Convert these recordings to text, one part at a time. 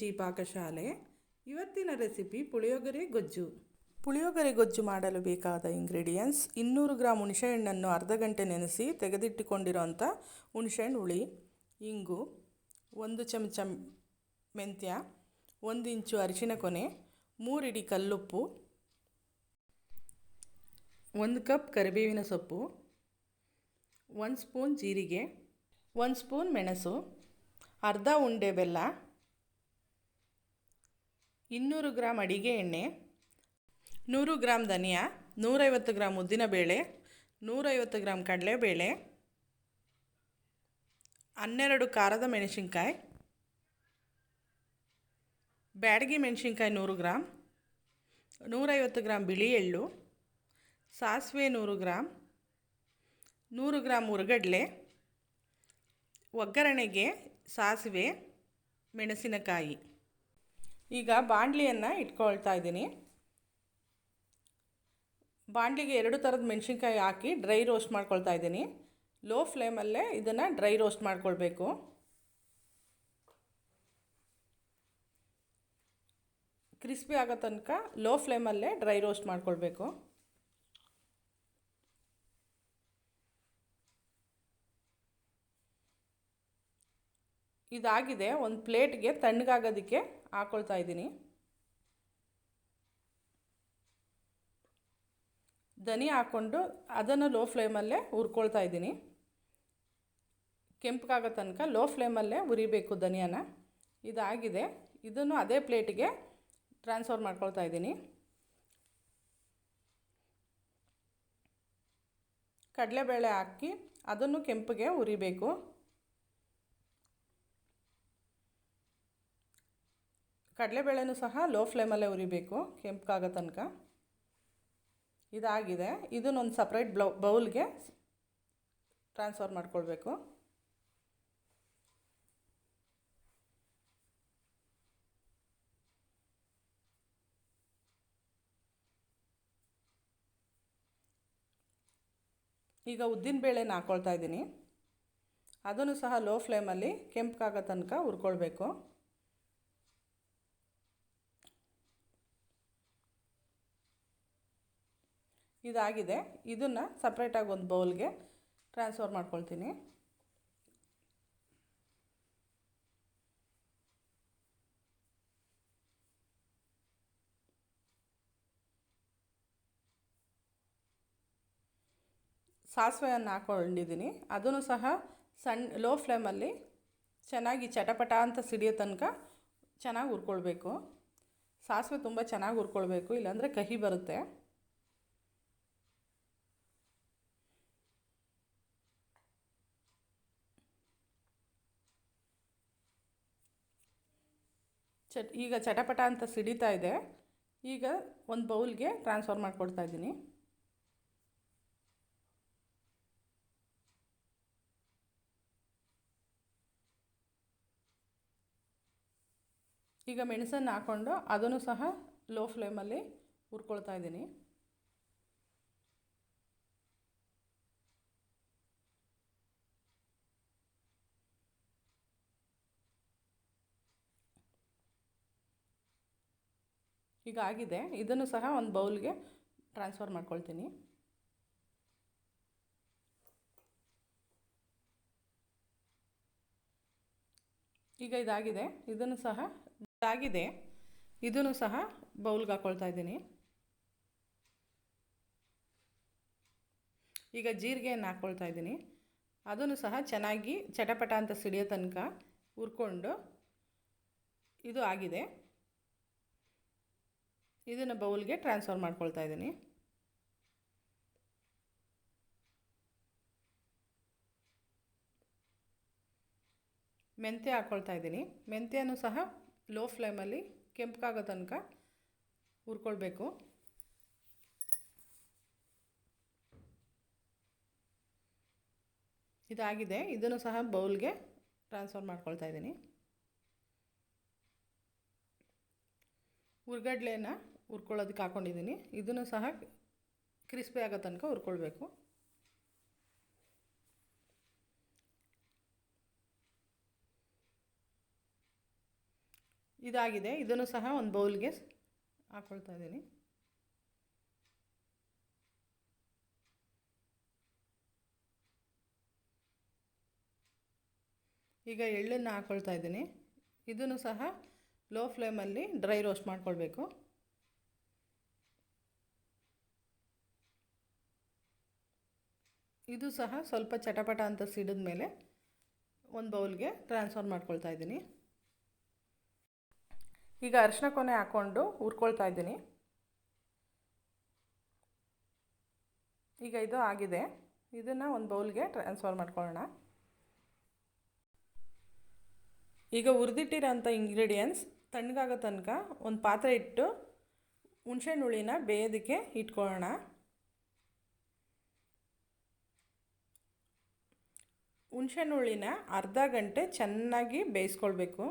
ರುಚಿ ಪಾಕಶಾಲೆ. ಇವತ್ತಿನ ರೆಸಿಪಿ ಪುಳಿಯೋಗರೆ ಗೊಜ್ಜು. ಪುಳಿಯೋಗರೆ ಗೊಜ್ಜು ಮಾಡಲು ಬೇಕಾದ ಇಂಗ್ರೀಡಿಯೆಂಟ್ಸ್: 200 ಗ್ರಾಂ ಹುಣಸೆಹಣ್ಣನ್ನು ಅರ್ಧ ಗಂಟೆ ನೆನೆಸಿ ತೆಗೆದಿಟ್ಟುಕೊಂಡಿರೋಂಥ ಹುಣಸೆಹಣ್ಣು ಹುಳಿ, ಇಂಗು, 1 ಚಮಚ ಮೆಂತ್ಯ, 1 ಇಂಚು ಅರಿಶಿನ ಕೊನೆ, 3 ಇಡಿ ಕಲ್ಲುಪ್ಪು, 1 ಕಪ್ ಕರಿಬೇವಿನ ಸೊಪ್ಪು, 1 ಸ್ಪೂನ್ ಜೀರಿಗೆ, 1 ಸ್ಪೂನ್ ಮೆಣಸು, ಅರ್ಧ ಉಂಡೆ ಬೆಲ್ಲ, 200 ಗ್ರಾಂ ಅಡಿಗೆ ಎಣ್ಣೆ, 100 ಗ್ರಾಂ ಧನಿಯಾ, 150 ಗ್ರಾಂ ಉದ್ದಿನಬೇಳೆ, 150 ಗ್ರಾಂ ಕಡಲೆಬೇಳೆ, 12 ಖಾರದ ಮೆಣಸಿನ್ಕಾಯಿ, ಬ್ಯಾಡಗಿ ಮೆಣಸಿನ್ಕಾಯಿ 100 ಗ್ರಾಂ, 150 ಗ್ರಾಂ ಬಿಳಿ ಎಳ್ಳು, ಸಾಸಿವೆ 100 ಗ್ರಾಂ, 100 ಗ್ರಾಂ ಹುರ್ಗಡ್ಲೆ, ಒಗ್ಗರಣೆಗೆ ಸಾಸಿವೆ, ಮೆಣಸಿನಕಾಯಿ. ಈಗ ಬಾಣಲಿಯನ್ನು ಇಟ್ಕೊಳ್ತಾ ಇದ್ದೀನಿ. ಬಾಣಲಿಗೆ 2 ಥರದ ಮೆಣಸಿನ್ಕಾಯಿ ಹಾಕಿ ಡ್ರೈ ರೋಸ್ಟ್ ಮಾಡ್ಕೊಳ್ತಾ ಇದ್ದೀನಿ. ಲೋ ಫ್ಲೇಮಲ್ಲೇ ಇದನ್ನು ಡ್ರೈ ರೋಸ್ಟ್ ಮಾಡ್ಕೊಳ್ಬೇಕು. ಕ್ರಿಸ್ಪಿ ಆಗೋ ತನಕ ಲೋ ಫ್ಲೇಮಲ್ಲೇ ಡ್ರೈ ರೋಸ್ಟ್ ಮಾಡ್ಕೊಳ್ಬೇಕು. ಇದಾಗಿದೆ. ಒಂದು ಪ್ಲೇಟ್ಗೆ ತಣ್ಣಗಾಗೋದಕ್ಕೆ ಹಾಕ್ಕೊಳ್ತಾ ಇದ್ದೀನಿ. ಧನಿಯಾ ಹಾಕ್ಕೊಂಡು ಅದನ್ನು ಲೋ ಫ್ಲೇಮಲ್ಲೇ ಹುರ್ಕೊಳ್ತಾ ಇದ್ದೀನಿ. ಕೆಂಪಗಾಗೋ ತನಕ ಲೋ ಫ್ಲೇಮಲ್ಲೇ ಹುರಿಬೇಕು ಧನಿಯಾನ. ಇದಾಗಿದೆ. ಇದನ್ನು ಅದೇ ಪ್ಲೇಟಿಗೆ ಟ್ರಾನ್ಸ್ಫರ್ ಮಾಡ್ಕೊಳ್ತಾ ಇದ್ದೀನಿ. ಕಡಲೆಬೇಳೆ ಹಾಕಿ ಅದನ್ನು ಕೆಂಪಗೆ ಹುರಿಬೇಕು. ಕಡಲೆಬೇಳೆನೂ ಸಹ ಲೋ ಫ್ಲೇಮಲ್ಲೇ ಹುರಿಬೇಕು ಕೆಂಪಗಾಗೋ ತನಕ. ಇದಾಗಿದೆ. ಇದನ್ನೊಂದು ಸಪ್ರೇಟ್ ಬೌಲ್ಗೆ ಟ್ರಾನ್ಸ್ಫರ್ ಮಾಡ್ಕೊಳ್ಬೇಕು. ಈಗ ಉದ್ದಿನಬೇಳೆನ ಹಾಕ್ಕೊಳ್ತಾ ಇದ್ದೀನಿ. ಅದನ್ನು ಸಹ ಲೋ ಫ್ಲೇಮಲ್ಲಿ ಕೆಂಪಗಾಗೋ ತನಕ ಹುರ್ಕೊಳ್ಬೇಕು. ಇದಾಗಿದೆ. ಇದನ್ನು ಸಪ್ರೇಟಾಗಿ ಒಂದು ಬೌಲ್ಗೆ ಟ್ರಾನ್ಸ್ಫರ್ ಮಾಡ್ಕೊಳ್ತೀನಿ. ಸಾಸಿವೆಯನ್ನು ಹಾಕ್ಕೊಂಡಿದ್ದೀನಿ. ಅದನ್ನು ಸಹ ಲೋ ಫ್ಲೇಮಲ್ಲಿ ಚೆನ್ನಾಗಿ ಚಟಪಟ ಅಂತ ಸಿಡಿಯೋ ತನಕ ಚೆನ್ನಾಗಿ ಹುರ್ಕೊಳ್ಬೇಕು. ಸಾಸಿವೆ ತುಂಬ ಚೆನ್ನಾಗಿ ಹುರ್ಕೊಳ್ಬೇಕು, ಇಲ್ಲಾಂದರೆ ಕಹಿ ಬರುತ್ತೆ. ಈಗ ಚಟಪಟ ಅಂತ ಸಿಡಿತಾ ಇದೆ. ಈಗ ಒಂದು ಬೌಲ್ಗೆ ಟ್ರಾನ್ಸ್ಫರ್ ಮಾಡಿಕೊಡ್ತಾ ಇದ್ದೀನಿ. ಈಗ ಮೆಣಸನ್ನು ಹಾಕ್ಕೊಂಡು ಅದನ್ನು ಸಹ ಲೋ ಫ್ಲೇಮಲ್ಲಿ ಹುರ್ಕೊಳ್ತಾ ಇದ್ದೀನಿ. ಈಗ ಆಗಿದೆ. ಇದನ್ನು ಸಹ ಒಂದು ಬೌಲ್ಗೆ ಟ್ರಾನ್ಸ್ಫರ್ ಮಾಡ್ಕೊಳ್ತೀನಿ. ಈಗ ಇದಾಗಿದೆ. ಇದನ್ನು ಸಹ ಬೌಲ್ಗೆ ಹಾಕ್ಕೊಳ್ತಾ ಇದ್ದೀನಿ. ಈಗ ಜೀರಿಗೆಯನ್ನು ಹಾಕ್ಕೊಳ್ತಾ ಇದ್ದೀನಿ. ಅದನ್ನು ಸಹ ಚೆನ್ನಾಗಿ ಚಟಪಟ ಅಂತ ಸಿಡಿಯೋ ತನಕ ಹುರ್ಕೊಂಡು ಇದು ಆಗಿದೆ. ಇದನ್ನು ಬೌಲ್ಗೆ ಟ್ರಾನ್ಸ್ಫರ್ ಮಾಡ್ಕೊಳ್ತಾ ಇದ್ದೀನಿ. ಮೆಂತ್ಯ ಹಾಕ್ಕೊಳ್ತಾ ಇದ್ದೀನಿ. ಮೆಂತ್ಯನೂ ಸಹ ಲೋ ಫ್ಲೇಮಲ್ಲಿ ಕೆಂಪಗಾಗೋ ತನಕ ಹುರ್ಕೊಳ್ಬೇಕು. ಇದಾಗಿದೆ. ಇದನ್ನು ಸಹ ಬೌಲ್ಗೆ ಟ್ರಾನ್ಸ್ಫರ್ ಮಾಡ್ಕೊಳ್ತಾ ಇದ್ದೀನಿ. ಹುರ್ಗಡ್ಲೆನ ಹುರ್ಕೊಳ್ಳೋದಕ್ಕೆ ಹಾಕ್ಕೊಂಡಿದ್ದೀನಿ. ಇದನ್ನು ಸಹ ಕ್ರಿಸ್ಪಿ ಆಗೋ ತನಕ ಹುರ್ಕೊಳ್ಬೇಕು. ಇದಾಗಿದೆ. ಇದನ್ನು ಸಹ ಒಂದು ಬೌಲ್ಗೆ ಹಾಕ್ಕೊಳ್ತಾ ಇದ್ದೀನಿ. ಈಗ ಎಳ್ಳನ್ನು ಹಾಕ್ಕೊಳ್ತಾ ಇದ್ದೀನಿ. ಇದನ್ನು ಸಹ ಲೋ ಫ್ಲೇಮಲ್ಲಿ ಡ್ರೈ ರೋಸ್ಟ್ ಮಾಡ್ಕೊಳ್ಬೇಕು. ಇದು ಸಹ ಸ್ವಲ್ಪ ಚಟಪಟ ಅಂತ ಸಿಡಿದ ಮೇಲೆ ಒಂದು ಬೌಲ್ಗೆ ಟ್ರಾನ್ಸ್ಫರ್ ಮಾಡ್ಕೊಳ್ತಾ ಇದ್ದೀನಿ. ಈಗ ಅರಿಶಿನ ಕೊನೆ ಹಾಕ್ಕೊಂಡು ಹುರ್ಕೊಳ್ತಾ ಇದ್ದೀನಿ. ಈಗ ಇದು ಆಗಿದೆ. ಇದನ್ನು ಒಂದು ಬೌಲ್ಗೆ ಟ್ರಾನ್ಸ್ಫರ್ ಮಾಡ್ಕೊಳ್ಳೋಣ. ಈಗ ಹುರಿದಿಟ್ಟಿರೋಂಥ ಇಂಗ್ರೀಡಿಯೆಂಟ್ಸ್ ತಣ್ಣಗಾಗೋ ತನಕ ಒಂದು ಪಾತ್ರೆ ಇಟ್ಟು ಹುಣಸೆಹಣ್ಣು ಹುಳಿನ ಬೇಯೋದಕ್ಕೆ ಇಟ್ಕೊಳ್ಳೋಣ. ಹುಣಸೆಹಣ್ಣು ಹುಳಿನ ಅರ್ಧ ಗಂಟೆ ಚೆನ್ನಾಗಿ ಬೇಯಿಸ್ಕೊಳ್ಬೇಕು.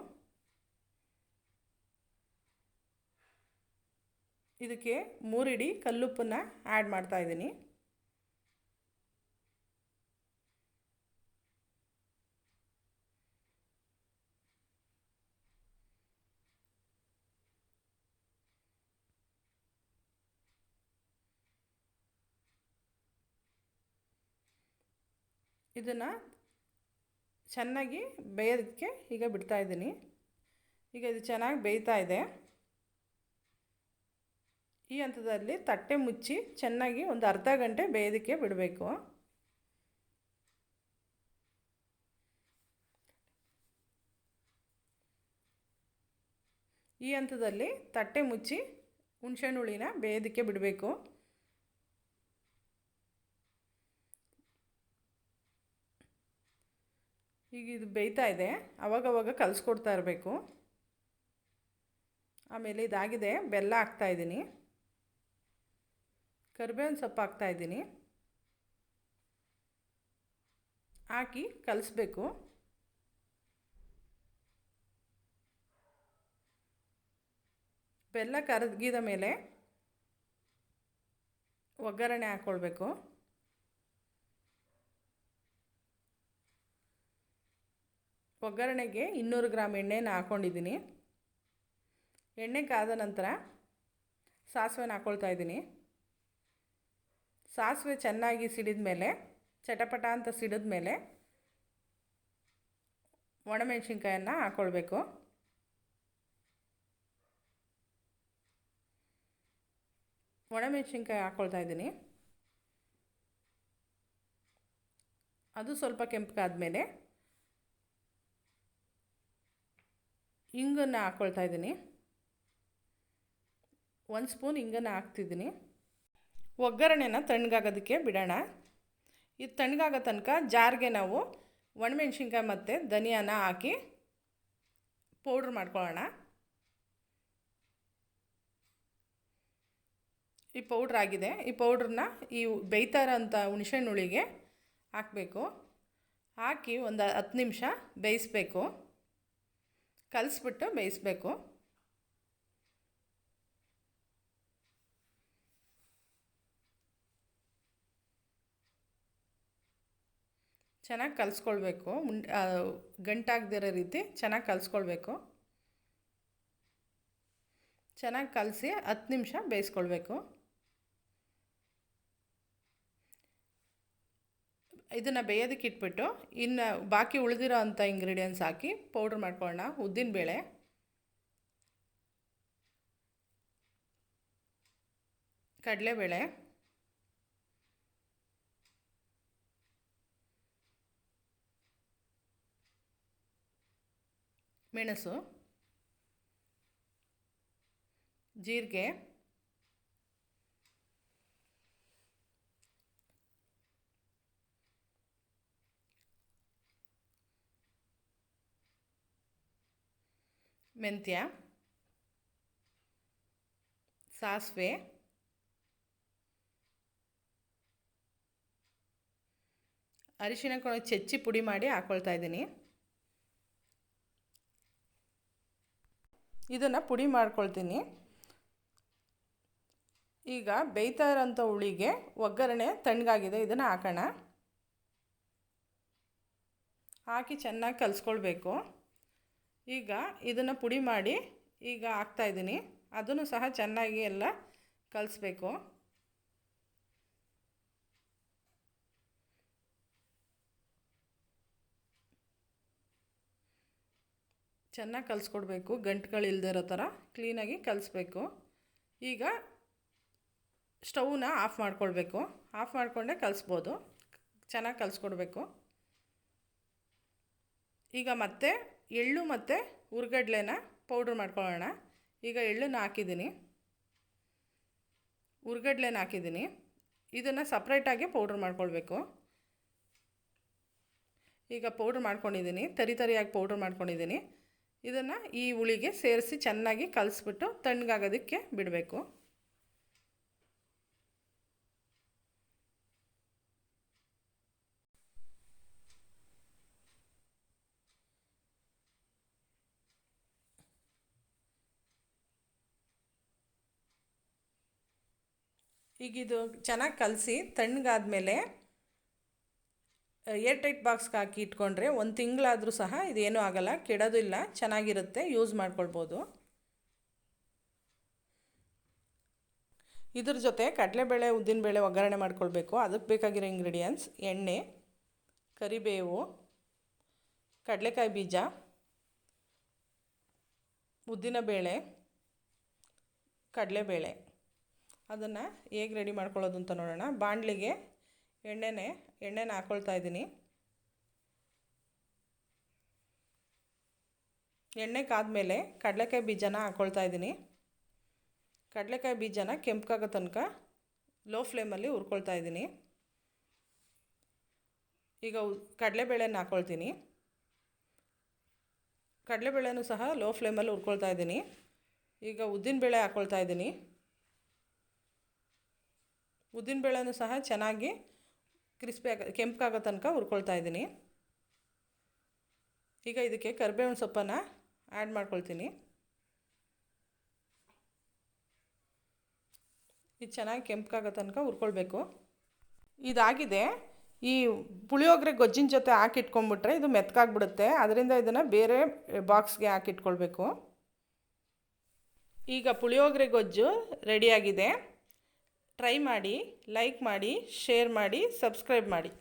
ಇದಕ್ಕೆ 3 ಹಿಡಿ ಕಲ್ಲುಪ್ಪನ್ನು ಆ್ಯಡ್ ಮಾಡ್ತಾಯಿದ್ದೀನಿ. ಇದನ್ನು ಚೆನ್ನಾಗಿ ಬೇಯೋದಕ್ಕೆ ಈಗ ಬಿಡ್ತಾಯಿದ್ದೀನಿ. ಈಗ ಇದು ಚೆನ್ನಾಗಿ ಬೇಯ್ತಾ ಇದೆ. ಈ ಹಂತದಲ್ಲಿ ತಟ್ಟೆ ಮುಚ್ಚಿ ಚೆನ್ನಾಗಿ ಒಂದು ಅರ್ಧ ಗಂಟೆ ಬೇಯೋದಕ್ಕೆ ಬಿಡಬೇಕು. ಈ ಹಂತದಲ್ಲಿ ತಟ್ಟೆ ಮುಚ್ಚಿ ಹುಣಸೆಹಣ್ಣು ಹುಳಿನ ಬೇಯೋದಕ್ಕೆ ಬಿಡಬೇಕು. ಈಗ ಇದು ಬೇಯ್ತಾ ಇದೆ. ಅವಾಗವಾಗ ಕಲಿಸ್ಕೊಡ್ತಾ ಇರಬೇಕು. ಆಮೇಲೆ ಇದಾಗಿದೆ. ಬೆಲ್ಲ ಹಾಕ್ತಾಯಿದ್ದೀನಿ. ಕರಿಬೇವಿನ ಸೊಪ್ಪು ಹಾಕ್ತಾಯಿದ್ದೀನಿ. ಹಾಕಿ ಕಲಿಸ್ಬೇಕು. ಬೆಲ್ಲ ಕರಗಿದ ಮೇಲೆ ಒಗ್ಗರಣೆ ಹಾಕ್ಕೊಳ್ಬೇಕು. ಒಗ್ಗರಣೆಗೆ 200 ಗ್ರಾಮ್ ಎಣ್ಣೆನ ಹಾಕ್ಕೊಂಡಿದ್ದೀನಿ. ಎಣ್ಣೆ ಕಾದ ನಂತರ ಸಾಸಿವೆನ ಹಾಕ್ಕೊಳ್ತಾ ಇದ್ದೀನಿ. ಸಾಸಿವೆ ಚೆನ್ನಾಗಿ ಸಿಡಿದ ಮೇಲೆ ಚಟಪಟ ಅಂತ ಸಿಡಿದ ಮೇಲೆ ಒಣಮೆಣಸಿನ್ಕಾಯನ್ನು ಹಾಕ್ಕೊಳ್ಬೇಕು. ಒಣಮೆಣಸಿನ್ಕಾಯಿ ಹಾಕ್ಕೊಳ್ತಾ ಇದ್ದೀನಿ. ಅದು ಸ್ವಲ್ಪ ಕೆಂಪಗಾದ ಮೇಲೆ ಇಂಗನ್ನು ಹಾಕ್ಕೊಳ್ತಾ ಇದ್ದೀನಿ. 1 ಸ್ಪೂನ್ ಇಂಗನ್ನು ಹಾಕ್ತಿದ್ದೀನಿ. ಒಗ್ಗರಣೆನ ತಣ್ಣಗಾಗೋದಕ್ಕೆ ಬಿಡೋಣ. ಇದು ತಣ್ಣಗಾಗೋ ತನಕ ಜಾರ್ಗೆ ನಾವು ಒಣಮೆಣಸಿನ್ಕಾಯಿ ಮತ್ತು ಧನಿಯಾನ ಹಾಕಿ ಪೌಡ್ರ್ ಮಾಡ್ಕೊಳ್ಳೋಣ. ಈ ಪೌಡ್ರ್ ಆಗಿದೆ. ಈ ಪೌಡ್ರನ್ನ ಈ ಬೇಯ್ತಾ ಇರೋಂಥ ಹುಣಸೆಹಣ್ಣು ಹುಳಿಗೆ ಹಾಕಬೇಕು. ಹಾಕಿ ಒಂದು 10 ನಿಮಿಷ ಬೇಯಿಸಬೇಕು. ಕಲಿಸ್ಬಿಟ್ಟು ಬೇಯಿಸಬೇಕು. ಚೆನ್ನಾಗಿ ಕಲಿಸ್ಕೊಳ್ಬೇಕು. ಗಂಟಾಗದಿರೋ ರೀತಿ ಚೆನ್ನಾಗಿ ಕಲಿಸ್ಕೊಳ್ಬೇಕು. ಚೆನ್ನಾಗಿ ಕಲಸಿ 10 ನಿಮಿಷ ಬೇಯಿಸ್ಕೊಳ್ಬೇಕು. ಇದನ್ನು ಬೇಯೋದಕ್ಕೆ ಇಟ್ಬಿಟ್ಟು ಇನ್ನು ಬಾಕಿ ಉಳಿದಿರೋ ಅಂಥ ಇಂಗ್ರೀಡಿಯೆಂಟ್ಸ್ ಹಾಕಿ ಪೌಡ್ರ್ ಮಾಡ್ಕೊಳ್ಳೋಣ. ಉದ್ದಿನಬೇಳೆ, ಕಡಲೆಬೇಳೆ, ಮೆಣಸು, ಜೀರಿಗೆ, ಮೆಂತ್ಯ, ಸಾಸಿವೆ, ಅರಿಶಿನ ಚೆಚ್ಚಿ ಪುಡಿ ಮಾಡಿ ಹಾಕ್ಕೊಳ್ತಾ ಇದ್ದೀನಿ. ಇದನ್ನು ಪುಡಿ ಮಾಡ್ಕೊಳ್ತೀನಿ. ಈಗ ಬೇಯ್ತಾ ಇರೋಂಥ ಹುಳಿಗೆ ಒಗ್ಗರಣೆ ತಣ್ಣಗಾಗಿದೆ. ಇದನ್ನು ಹಾಕೋಣ. ಹಾಕಿ ಚೆನ್ನಾಗಿ ಕಲಿಸ್ಕೊಳ್ಬೇಕು. ಈಗ ಇದನ್ನು ಪುಡಿ ಮಾಡಿ ಈಗ ಹಾಕ್ತಾಯಿದ್ದೀನಿ. ಅದನ್ನು ಸಹ ಚೆನ್ನಾಗಿ ಎಲ್ಲ ಕಲಿಸ್ಬೇಕು. ಚೆನ್ನಾಗಿ ಕಲಿಸ್ಕೊಡ್ಬೇಕು, ಗಂಟುಗಳಿಲ್ಲದೆ ಇರೋ ಥರ ಕ್ಲೀನಾಗಿ ಕಲಿಸ್ಬೇಕು. ಈಗ ಸ್ಟವ್ನ ಆಫ್ ಮಾಡ್ಕೊಳ್ಬೇಕು. ಆಫ್ ಮಾಡಿಕೊಂಡೇ ಕಲಿಸ್ಬೋದು. ಚೆನ್ನಾಗಿ ಕಲಿಸ್ಕೊಡ್ಬೇಕು. ಈಗ ಮತ್ತೆ ಎಳ್ಳು ಮತ್ತು ಹುರ್ಗಡ್ಲೆನ ಪೌಡ್ರ್ ಮಾಡ್ಕೊಳ್ಳೋಣ. ಈಗ ಎಳ್ಳನ್ನು ಹಾಕಿದ್ದೀನಿ, ಹುರ್ಗಡ್ಲೆನ ಹಾಕಿದ್ದೀನಿ. ಇದನ್ನು ಸಪ್ರೇಟಾಗಿ ಪೌಡ್ರ್ ಮಾಡ್ಕೊಳ್ಬೇಕು. ಈಗ ಪೌಡ್ರ್ ಮಾಡ್ಕೊಂಡಿದ್ದೀನಿ, ತರಿಯಾಗಿ ಪೌಡ್ರ್ ಮಾಡ್ಕೊಂಡಿದ್ದೀನಿ. ಇದನ್ನು ಈ ಹುಳಿಗೆ ಸೇರಿಸಿ ಚೆನ್ನಾಗಿ ಕಲಿಸ್ಬಿಟ್ಟು ತಣ್ಣಗಾಗೋದಕ್ಕೆ ಬಿಡಬೇಕು. ಈಗ ಇದು ಚೆನ್ನಾಗಿ ಕಲಸಿ ತಣ್ಣಗಾದ್ಮೇಲೆ ಏರ್ ಟೈಟ್ ಬಾಕ್ಸ್ಗೆ ಹಾಕಿ ಇಟ್ಕೊಂಡ್ರೆ 1 ತಿಂಗಳಾದರೂ ಸಹ ಇದೇನೂ ಆಗೋಲ್ಲ, ಕೆಡೋದು ಇಲ್ಲ, ಚೆನ್ನಾಗಿರುತ್ತೆ, ಯೂಸ್ ಮಾಡ್ಕೊಳ್ಬೋದು. ಇದ್ರ ಜೊತೆ ಕಡಲೆಬೇಳೆ ಉದ್ದಿನಬೇಳೆ ಒಗ್ಗರಣೆ ಮಾಡ್ಕೊಳ್ಬೇಕು. ಅದಕ್ಕೆ ಬೇಕಾಗಿರೋ ಇಂಗ್ರೀಡಿಯೆಂಟ್ಸ್: ಎಣ್ಣೆ, ಕರಿಬೇವು, ಕಡಲೆಕಾಯಿ ಬೀಜ, ಉದ್ದಿನಬೇಳೆ, ಕಡಲೆಬೇಳೆ. ಅದನ್ನು ಹೇಗೆ ರೆಡಿ ಮಾಡ್ಕೊಳ್ಳೋದು ಅಂತ ನೋಡೋಣ. ಬಾಣಲಿಗೆ ಎಣ್ಣೆನ ಹಾಕ್ಕೊಳ್ತಾ ಇದ್ದೀನಿ. ಎಣ್ಣೆ ಕಾದ್ಮೇಲೆ ಕಡಲೆಕಾಯಿ ಬೀಜನ ಹಾಕ್ಕೊಳ್ತಾ ಇದ್ದೀನಿ. ಕಡಲೆಕಾಯಿ ಬೀಜನ ಕೆಂಪಗಾಗೋ ತನಕ ಲೋ ಫ್ಲೇಮಲ್ಲಿ ಹುರ್ಕೊಳ್ತಾ ಇದ್ದೀನಿ. ಈಗ ಕಡಲೆಬೇಳೆನ ಹಾಕ್ಕೊಳ್ತೀನಿ. ಕಡಲೆಬೇಳೆನೂ ಸಹ ಲೋ ಫ್ಲೇಮಲ್ಲಿ ಹುರ್ಕೊಳ್ತಾ ಇದ್ದೀನಿ. ಈಗ ಉದ್ದಿನಬೇಳೆ ಹಾಕ್ಕೊಳ್ತಾ ಇದ್ದೀನಿ. ಉದ್ದಿನಬೇಳೆನೂ ಸಹ ಚೆನ್ನಾಗಿ ಕೆಂಪಗಾಗೋ ತನಕ ಹುರ್ಕೊಳ್ತಾ ಇದ್ದೀನಿ. ಈಗ ಇದಕ್ಕೆ ಕರಿಬೇವಿನ ಸೊಪ್ಪನ್ನು ಆ್ಯಡ್ ಮಾಡ್ಕೊಳ್ತೀನಿ. ಇದು ಚೆನ್ನಾಗಿ ಕೆಂಪಗಾಗೋ ತನಕ ಹುರ್ಕೊಳ್ಬೇಕು. ಇದಾಗಿದೆ. ಈ ಪುಳಿಯೋಗರೆ ಗೊಜ್ಜಿನ ಜೊತೆ ಹಾಕಿಟ್ಕೊಂಡ್ಬಿಟ್ರೆ ಇದು ಮೆತ್ತಗಾಗ್ಬಿಡುತ್ತೆ. ಅದರಿಂದ ಇದನ್ನು ಬೇರೆ ಬಾಕ್ಸ್ಗೆ ಹಾಕಿಟ್ಕೊಳ್ಬೇಕು. ಈಗ ಪುಳಿಯೋಗರೆ ಗೊಜ್ಜು ರೆಡಿಯಾಗಿದೆ. ಟ್ರೈ ಮಾಡಿ, ಲೈಕ್ ಮಾಡಿ, ಶೇರ್ ಮಾಡಿ, ಸಬ್ಸ್ಕ್ರೈಬ್ ಮಾಡಿ.